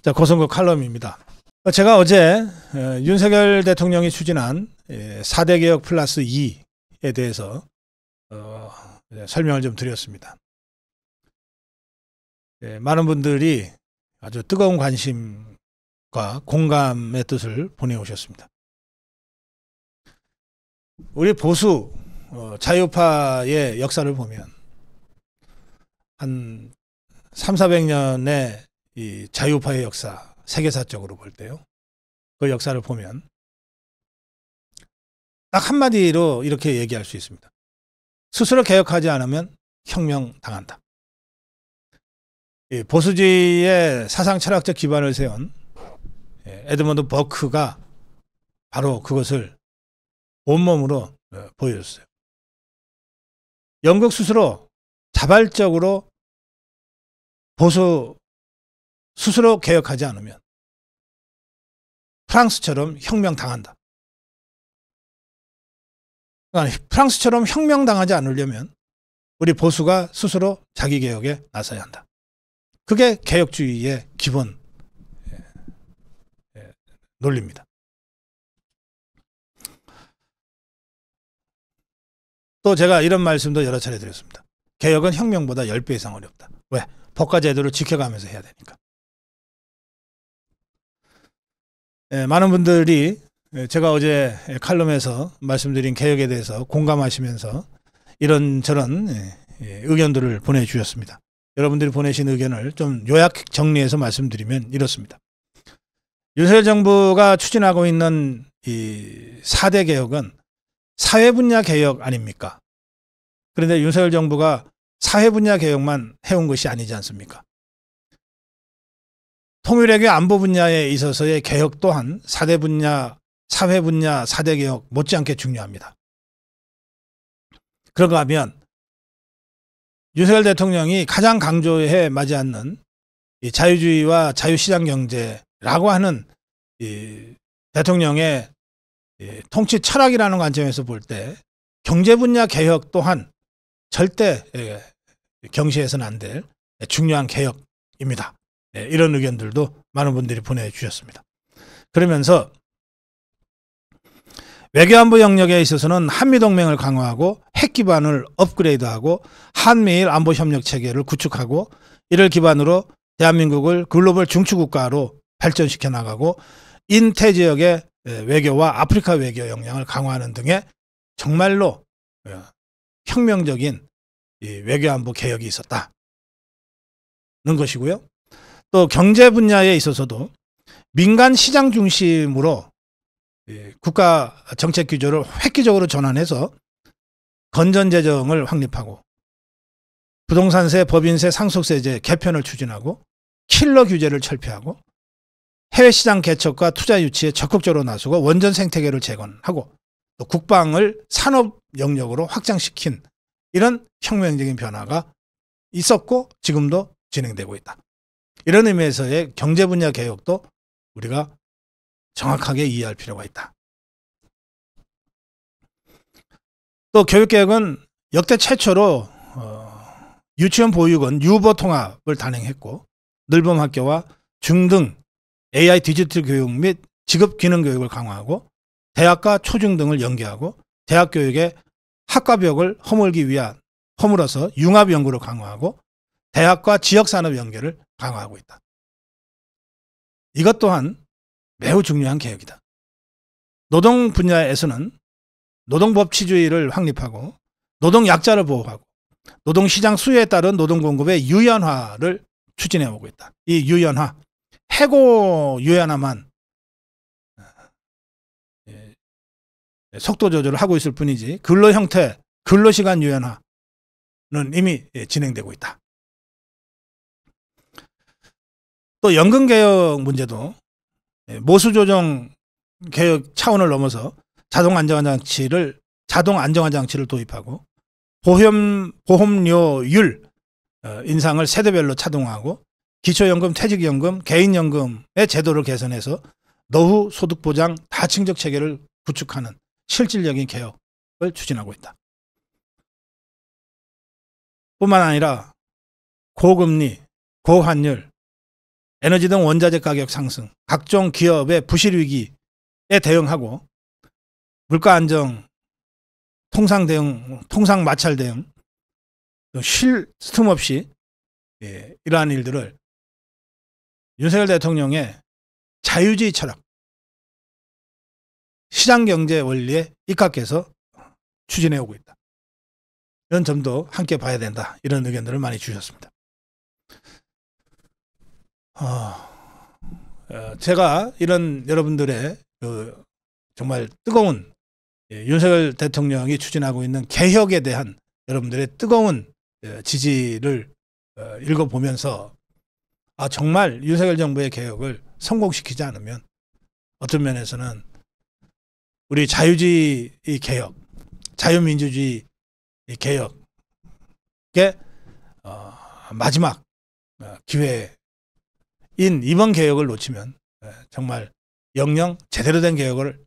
자, 고성국 칼럼입니다. 제가 어제 윤석열 대통령이 추진한 4대 개혁 플러스 2에 대해서 설명을 좀 드렸습니다. 많은 분들이 아주 뜨거운 관심과 공감의 뜻을 보내오셨습니다. 우리 보수 자유파의 역사를 보면 한 300~400년의 이 자유파의 역사, 세계사적으로 볼 때요. 그 역사를 보면 딱 한마디로 이렇게 얘기할 수 있습니다. 스스로 개혁하지 않으면 혁명당한다. 보수주의의 사상 철학적 기반을 세운 에드먼드 버크가 바로 그것을 온몸으로 보여줬어요. 영국 스스로 자발적으로 보수 스스로 개혁하지 않으면 프랑스처럼 혁명당한다. 그러니까 프랑스처럼 혁명당하지 않으려면 우리 보수가 스스로 자기 개혁에 나서야 한다. 그게 개혁주의의 기본 논리입니다. 또 제가 이런 말씀도 여러 차례 드렸습니다. 개혁은 혁명보다 10배 이상 어렵다. 왜? 법과 제도를 지켜가면서 해야 되니까. 많은 분들이 제가 어제 칼럼에서 말씀드린 개혁에 대해서 공감하시면서 이런저런 의견들을 보내주셨습니다. 여러분들이 보내신 의견을 좀 요약 정리해서 말씀드리면 이렇습니다. 윤석열 정부가 추진하고 있는 이 4대 개혁은 사회 분야 개혁 아닙니까? 그런데 윤석열 정부가 사회 분야 개혁만 해온 것이 아니지 않습니까? 통일외교 안보 분야에 있어서의 개혁 또한 4대 분야, 사회 분야 4대 개혁 못지않게 중요합니다. 그런가 하면 윤석열 대통령이 가장 강조해 마지 않는 이 자유주의와 자유시장 경제라고 하는 이 대통령의 통치 철학이라는 관점에서 볼 때 경제 분야 개혁 또한 절대 경시해서는 안 될 중요한 개혁입니다. 이런 의견들도 많은 분들이 보내주셨습니다. 그러면서 외교안보 영역에 있어서는 한미동맹을 강화하고 핵 기반을 업그레이드하고 한미일 안보협력 체계를 구축하고 이를 기반으로 대한민국을 글로벌 중추국가로 발전시켜 나가고 인태 지역의 외교와 아프리카 외교 역량을 강화하는 등의 정말로 혁명적인 외교안보 개혁이 있었다는 것이고요. 또 경제 분야에 있어서도 민간 시장 중심으로 국가 정책 규조를 획기적으로 전환해서 건전 재정을 확립하고 부동산세, 법인세, 상속세제 개편을 추진하고 킬러 규제를 철폐하고 해외 시장 개척과 투자 유치에 적극적으로 나서고 원전 생태계를 재건하고 또 국방을 산업 영역으로 확장시킨 이런 혁명적인 변화가 있었고 지금도 진행되고 있다. 이런 의미에서의 경제 분야 개혁도 우리가 정확하게 이해할 필요가 있다. 또 교육개혁은 역대 최초로 유치원 보육원 유보 통합을 단행했고 늘봄학교와 중등 AI 디지털 교육 및 직업 기능 교육을 강화하고 대학과 초중 등을 연계하고 대학 교육의 학과벽을 허물어서 융합 연구를 강화하고 대학과 지역산업 연계를 강화하고 있다. 이것 또한 매우 중요한 개혁이다. 노동 분야에서는 노동법치주의를 확립하고 노동약자를 보호하고 노동시장 수요에 따른 노동공급의 유연화를 추진해 오고 있다. 이 유연화, 해고 유연화만 속도 조절을 하고 있을 뿐이지 근로 형태, 근로시간 유연화는 이미 진행되고 있다. 또 연금개혁 문제도 모수조정 개혁 차원을 넘어서 자동 안정화장치를 도입하고 보험료율 인상을 세대별로 차등화하고 기초연금, 퇴직연금, 개인연금의 제도를 개선해서 노후 소득보장 다층적 체계를 구축하는 실질적인 개혁을 추진하고 있다. 뿐만 아니라 고금리, 고환율, 에너지 등 원자재 가격 상승, 각종 기업의 부실 위기에 대응하고 물가 안정, 통상 대응, 통상 마찰 대응, 쉴 틈 없이 이러한 일들을 윤석열 대통령의 자유주의 철학, 시장경제 원리에 입각해서 추진해 오고 있다. 이런 점도 함께 봐야 된다. 이런 의견들을 많이 주셨습니다. 제가 이런 여러분들의 정말 뜨거운 윤석열 대통령이 추진하고 있는 개혁에 대한 여러분들의 뜨거운 지지를 읽어보면서 정말 윤석열 정부의 개혁을 성공시키지 않으면 어떤 면에서는 우리 자유주의 개혁, 자유민주주의 개혁의 마지막 기회인 이번 개혁을 놓치면 정말 영영 제대로 된 개혁을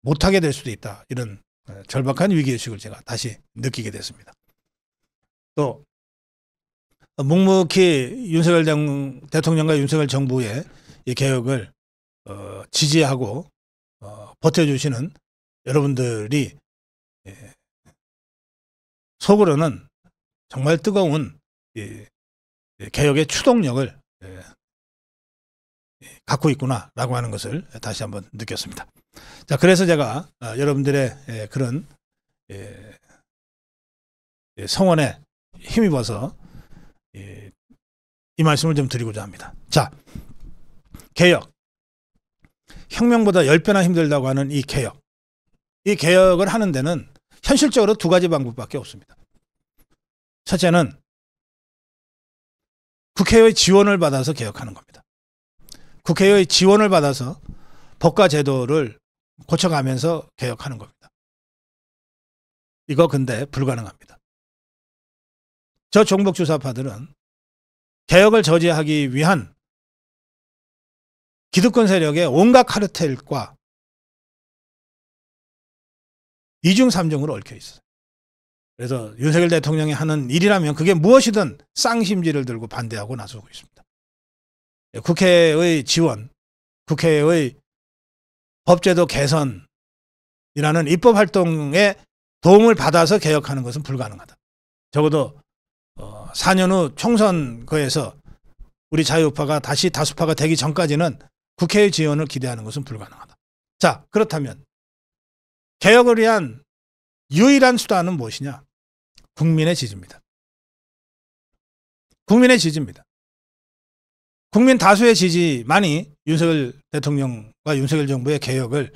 못하게 될 수도 있다. 이런 절박한 위기의식을 제가 다시 느끼게 됐습니다. 또 묵묵히 윤석열 대통령과 윤석열 정부의 이 개혁을 지지하고 버텨주시는 여러분들이 속으로는 정말 뜨거운 개혁의 추동력을 갖고 있구나라고 하는 것을 다시 한번 느꼈습니다. 자, 그래서 제가 여러분들의 그런 성원에 힘입어서 이 말씀을 좀 드리고자 합니다. 자, 개혁. 혁명보다 10배나 힘들다고 하는 이 개혁. 이 개혁을 하는 데는 현실적으로 두 가지 방법밖에 없습니다. 첫째는 국회의 지원을 받아서 개혁하는 겁니다. 국회의 지원을 받아서 법과 제도를 고쳐가면서 개혁하는 겁니다. 이거 근데 불가능합니다. 저 종북 주사파들은 개혁을 저지하기 위한 기득권 세력의 온갖 카르텔과 이중 삼중으로 얽혀 있어요. 그래서 윤석열 대통령이 하는 일이라면 그게 무엇이든 쌍심지를 들고 반대하고 나서고 있습니다. 국회의 지원, 국회의 법제도 개선이라는 입법 활동에 도움을 받아서 개혁하는 것은 불가능하다. 적어도 4년 후 총선거에서 우리 자유우파가 다시 다수파가 되기 전까지는 국회의 지원을 기대하는 것은 불가능하다. 자, 그렇다면 개혁을 위한 유일한 수단은 무엇이냐? 국민의 지지입니다. 국민의 지지입니다. 국민 다수의 지지만이 윤석열 대통령과 윤석열 정부의 개혁을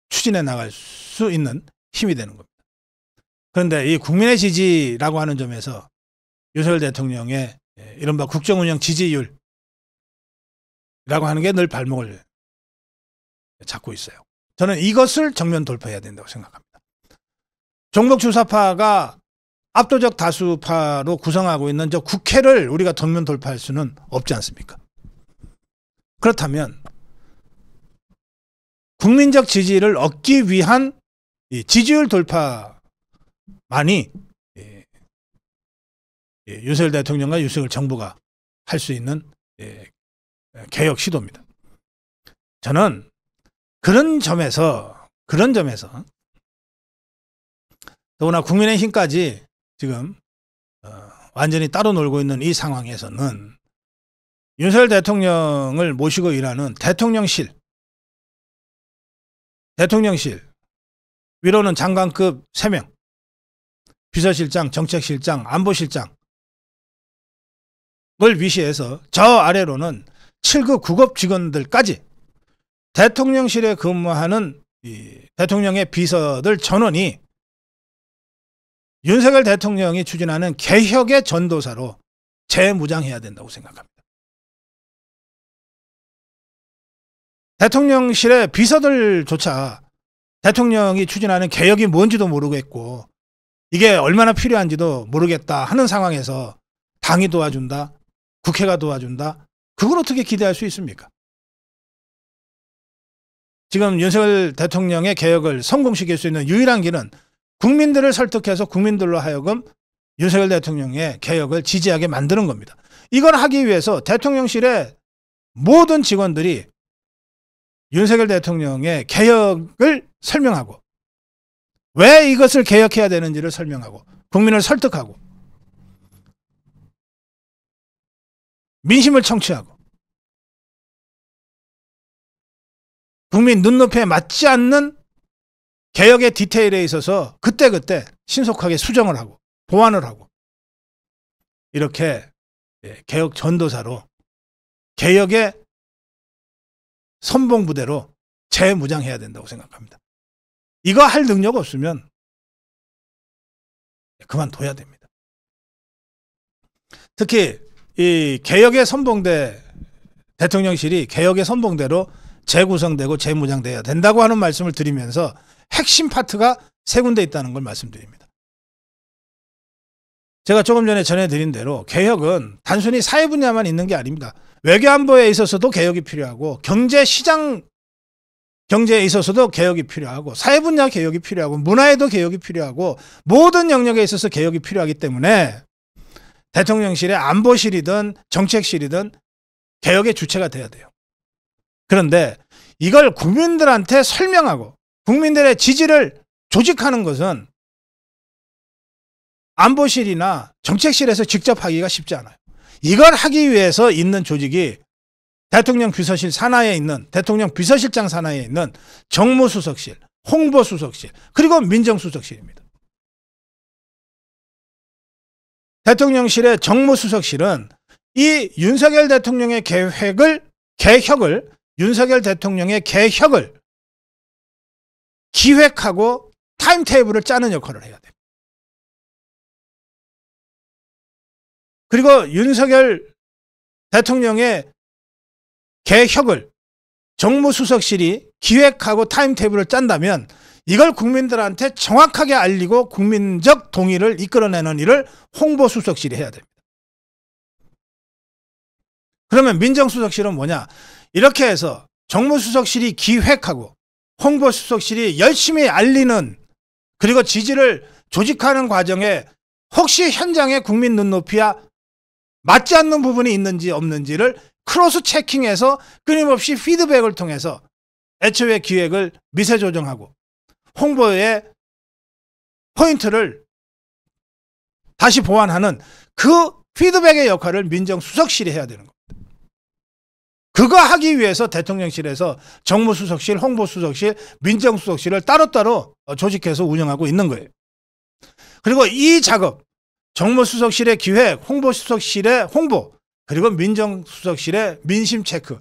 추진해 나갈 수 있는 힘이 되는 겁니다. 그런데 이 국민의 지지라고 하는 점에서 윤석열 대통령의 이른바 국정운영 지지율이라고 하는 게 늘 발목을 잡고 있어요. 저는 이것을 정면 돌파해야 된다고 생각합니다. 종북 주사파가 압도적 다수파로 구성하고 있는 저 국회를 우리가 정면 돌파할 수는 없지 않습니까? 그렇다면 국민적 지지를 얻기 위한 이 지지율 돌파만이 윤석열 대통령과 윤석열 정부가 할 수 있는 개혁 시도입니다. 저는 그런 점에서 더구나 국민의힘까지 지금 완전히 따로 놀고 있는 이 상황에서는 윤석열 대통령을 모시고 일하는 대통령실 위로는 장관급 3명, 비서실장, 정책실장, 안보실장을 위시해서 저 아래로는 7급 9급 직원들까지 대통령실에 근무하는 이 대통령의 비서들 전원이 윤석열 대통령이 추진하는 개혁의 전도사로 재무장해야 된다고 생각합니다. 대통령실의 비서들조차 대통령이 추진하는 개혁이 뭔지도 모르겠고 이게 얼마나 필요한지도 모르겠다 하는 상황에서 당이 도와준다, 국회가 도와준다, 그걸 어떻게 기대할 수 있습니까? 지금 윤석열 대통령의 개혁을 성공시킬 수 있는 유일한 길은 국민들을 설득해서 국민들로 하여금 윤석열 대통령의 개혁을 지지하게 만드는 겁니다. 이걸 하기 위해서 대통령실의 모든 직원들이 윤석열 대통령의 개혁을 설명하고 왜 이것을 개혁해야 되는지를 설명하고 국민을 설득하고 민심을 청취하고 국민 눈높이에 맞지 않는 개혁의 디테일에 있어서 그때그때 신속하게 수정을 하고 보완을 하고 이렇게 개혁 전도사로 개혁의 선봉부대로 재무장해야 된다고 생각합니다. 이거 할 능력 없으면 그만둬야 됩니다. 특히 이 개혁의 선봉대 대통령실이 개혁의 선봉대로 재구성되고 재무장돼야 된다고 하는 말씀을 드리면서 핵심 파트가 세 군데 있다는 걸 말씀드립니다. 제가 조금 전에 전해드린 대로 개혁은 단순히 사회 분야만 있는 게 아닙니다. 외교안보에 있어서도 개혁이 필요하고 경제 시장 경제에 있어서도 개혁이 필요하고 사회 분야 개혁이 필요하고 문화에도 개혁이 필요하고 모든 영역에 있어서 개혁이 필요하기 때문에 대통령실의 안보실이든 정책실이든 개혁의 주체가 돼야 돼요. 그런데 이걸 국민들한테 설명하고 국민들의 지지를 조직하는 것은 안보실이나 정책실에서 직접 하기가 쉽지 않아요. 이걸 하기 위해서 있는 조직이 대통령 비서실 산하에 있는 대통령 비서실장 산하에 있는 정무수석실, 홍보수석실, 그리고 민정수석실입니다. 대통령실의 정무수석실은 이 윤석열 대통령의 개혁을 윤석열 대통령의 개혁을 기획하고 타임테이블을 짜는 역할을 해야 돼요. 그리고 윤석열 대통령의 개혁을 정무수석실이 기획하고 타임테이블을 짠다면 이걸 국민들한테 정확하게 알리고 국민적 동의를 이끌어내는 일을 홍보수석실이 해야 됩니다. 그러면 민정수석실은 뭐냐? 이렇게 해서 정무수석실이 기획하고 홍보수석실이 열심히 알리는 그리고 지지를 조직하는 과정에 혹시 현장의 국민 눈높이와 맞지 않는 부분이 있는지 없는지를 크로스 체킹해서 끊임없이 피드백을 통해서 애초에 기획을 미세 조정하고 홍보의 포인트를 다시 보완하는 그 피드백의 역할을 민정수석실이 해야 되는 겁니다. 그거 하기 위해서 대통령실에서 정무수석실, 홍보수석실, 민정수석실을 따로따로 조직해서 운영하고 있는 거예요. 그리고 이 작업, 정무수석실의 기획, 홍보수석실의 홍보, 그리고 민정수석실의 민심 체크,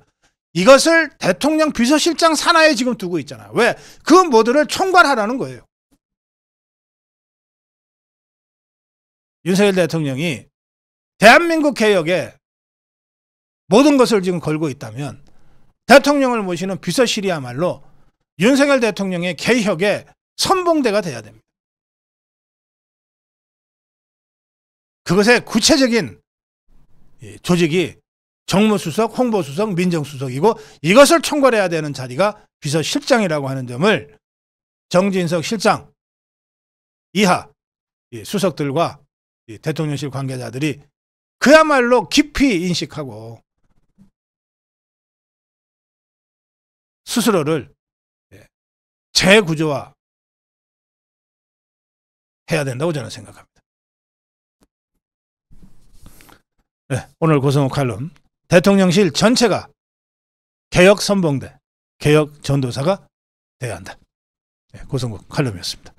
이것을 대통령 비서실장 산하에 지금 두고 있잖아요. 왜? 그 모두를 총괄하라는 거예요. 윤석열 대통령이 대한민국 개혁에 모든 것을 지금 걸고 있다면 대통령을 모시는 비서실이야말로 윤석열 대통령의 개혁의 선봉대가 돼야 됩니다. 그것의 구체적인 조직이 정무수석, 홍보수석, 민정수석이고 이것을 총괄해야 되는 자리가 비서실장이라고 하는 점을 정진석 실장 이하 수석들과 대통령실 관계자들이 그야말로 깊이 인식하고 스스로를 재구조화 해야 된다고 저는 생각합니다. 네, 오늘 고성욱 칼럼, 대통령실 전체가 개혁 선봉대, 개혁 전도사가 돼야 한다. 네, 고성욱 칼럼이었습니다.